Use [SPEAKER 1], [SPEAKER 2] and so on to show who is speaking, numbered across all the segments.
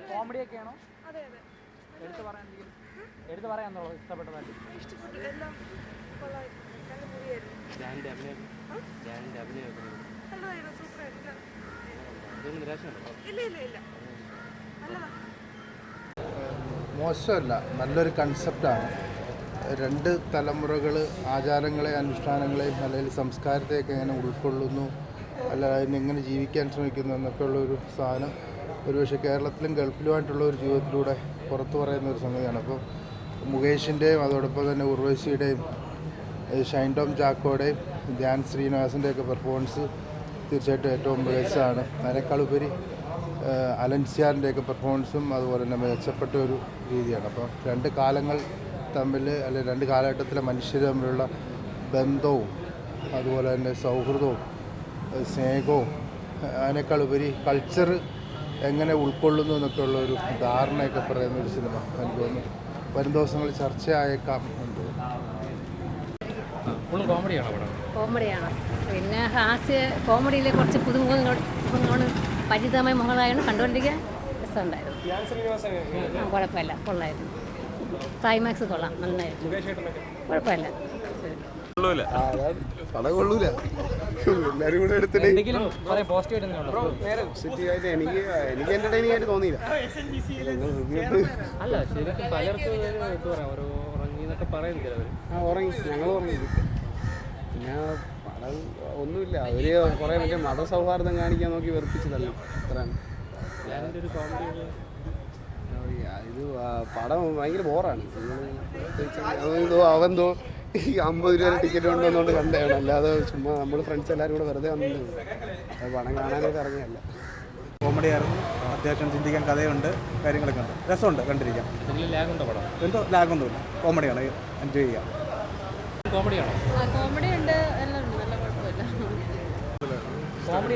[SPEAKER 1] കോമഡിയൊക്കെയാണോ?
[SPEAKER 2] അതെ അതെ.
[SPEAKER 1] എടുത്ത് പറയാന്നുള്ളത് ഇഷ്ടപ്പെട്ടതായിട്ട്
[SPEAKER 2] എല്ലാം കൊള്ളായിരുന്നു. നല്ല മൂവിയായിരുന്നു. നല്ലതായിരുന്നു. സൂപ്പറായിരുന്നു. ഇല്ല ഇല്ല ഇല്ല നല്ലതാണ്.
[SPEAKER 3] മോശമല്ല, നല്ലൊരു കൺസെപ്റ്റാണ്. രണ്ട് തലമുറകൾ ആചാരങ്ങളെ അനുഷ്ഠാനങ്ങളെയും അല്ലെങ്കിൽ സംസ്കാരത്തെയൊക്കെ എങ്ങനെ ഉൾക്കൊള്ളുന്നു, അല്ല അതിനെങ്ങനെ ജീവിക്കാൻ ശ്രമിക്കുന്നു എന്നൊക്കെ ഉള്ളൊരു സാധനം ഒരുപക്ഷെ കേരളത്തിലും ഗൾഫിലുമായിട്ടുള്ള ഒരു ജീവിതത്തിലൂടെ പുറത്തു പറയുന്ന ഒരു സംഗതിയാണ്. അപ്പോൾ മുകേഷിൻ്റെയും അതോടൊപ്പം തന്നെ ഉർവശിയുടെയും ഷൈൻ ടോം ചാക്കോയുടെയും ധ്യാൻ ശ്രീനിവാസിൻ്റെയൊക്കെ പെർഫോമൻസ് തീർച്ചയായിട്ടും ഏറ്റവും മികച്ചതാണ്. അതിനേക്കാളുപരി അലൻസിയാറിൻ്റെയൊക്കെ പെർഫോമൻസും അതുപോലെ തന്നെ മെച്ചപ്പെട്ട ഒരു രീതിയാണ്. അപ്പോൾ രണ്ട് കാലങ്ങൾ തമ്മിൽ അല്ലെങ്കിൽ രണ്ട് കാലഘട്ടത്തിലെ മനുഷ്യർ തമ്മിലുള്ള ബന്ധവും അതുപോലെ തന്നെ സൗഹൃദവും സ്നേഹവും അതിനേക്കാളുപരി കൾച്ചർ എങ്ങനെ ഉൾക്കൊള്ളുന്നു എന്നൊക്കെ ഉള്ള ഒരു ധാരണയൊക്കെ പറയുന്ന ഒരു സിനിമ എനിക്ക് തോന്നുന്നു വരും ദിവസങ്ങളിൽ ചർച്ചയായേക്കാം എന്ന് തോന്നുന്നു.
[SPEAKER 4] കോമഡിയാണ്. പിന്നെ കോമഡിയിലെ കുറച്ച് പുതുമുഖങ്ങൾ പരിചിതമായ മുഖങ്ങളായാണ് കണ്ടുകൊണ്ടിരിക്കാൻ രസമുണ്ടായിരുന്നു. കുഴപ്പമില്ല, കൊള്ളായിരുന്നു. ക്ലൈമാക്സ് കൊള്ളാം, നന്നായിരുന്നു. കുഴപ്പമില്ല.
[SPEAKER 5] പടം കൊള്ളൂല. എല്ലാവരും കൂടെ എടുത്തിട്ട് എനിക്ക് എന്റർടൈനിങ് ആയിട്ട് തോന്നിയില്ല. ഉറങ്ങി, ഞങ്ങൾ ഉറങ്ങി. പിന്നെ പടം ഒന്നുമില്ല. അവര് കുറെ മറ്റേ മതസൗഹാർദ്ദം കാണിക്കാൻ നോക്കി വെറുപ്പിച്ചതല്ല, അത്രയാണ്. ഇത് പടം ഭയങ്കര ബോറാണ്. അവന്തോ ഈ 50 രൂപ ടിക്കറ്റ് കൊണ്ടുവന്നുകൊണ്ട് കണ്ടതാണ്, അല്ലാതെ ചുമ്മാ നമ്മൾ ഫ്രണ്ട്സ് എല്ലാവരും കൂടെ വെറുതെ വന്നിട്ടുണ്ട്. പടം കാണാനായിട്ട് ഇറങ്ങിയല്ല.
[SPEAKER 6] കോമഡിയായിരുന്നു. അത്യാവശ്യം ചിന്തിക്കാൻ കഥയുണ്ട്, കാര്യങ്ങളൊക്കെ ഉണ്ട്. രസമുണ്ട് കണ്ടിരിക്കാം. എന്തോ ലാഗൊന്നുമില്ല. കോമഡിയാണ്, എൻജോയ് ചെയ്യാം.
[SPEAKER 1] കോമഡിയാണോ?
[SPEAKER 4] കോമഡിയുണ്ട്, എല്ലാം ഉണ്ട്. നല്ല കുഴപ്പമില്ല.
[SPEAKER 5] കോമഡി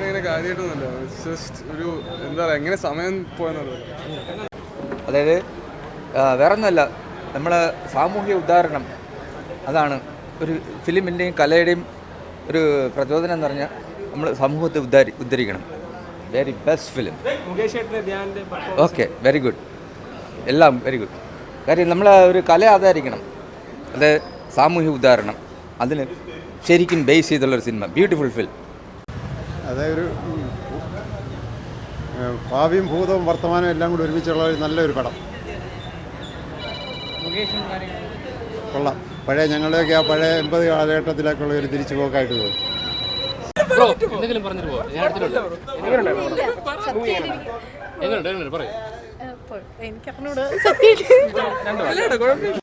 [SPEAKER 5] അങ്ങനെ കാര്യമായിട്ടൊന്നുമില്ല. ജസ്റ്റ് ഒരു എന്താ പറയുക, എങ്ങനെ സമയം പോയെന്നുള്ളത്.
[SPEAKER 7] അതായത് വേറെ ഒന്നുമല്ല, നമ്മളെ സാമൂഹിക ഉദാഹരണം അതാണ് ഒരു ഫിലിമിൻ്റെയും കലയുടെയും ഒരു പ്രചോദനം എന്ന് പറഞ്ഞാൽ നമ്മൾ സമൂഹത്തെ ഉദ്ധരിക്കണം. Very best film. Okay, very good, എല്ലാം വെരി ഗുഡ്. കാര്യം നമ്മൾ ഒരു കല ആധാരിക്കണം, അത് സാമൂഹിക ഉദാഹരണം, അതിന് ശരിക്കും ബേസ് ചെയ്തുള്ളൊരു സിനിമ. Beautiful film.
[SPEAKER 8] അതായത് ഒരു ഭാവിയും ഭൂതവും വർത്തമാനവും എല്ലാം കൂടി ഒരുമിച്ചുള്ള നല്ലൊരു പടം. കൊള്ളാം. പഴയ ഞങ്ങളുടെയൊക്കെ ആ പഴയ 80 കാലഘട്ടത്തിലേക്കുള്ള ഒരു തിരിച്ചു പോക്കായിട്ട് തോന്നും.
[SPEAKER 2] എനിക്കറിഞ്ഞൂടെ.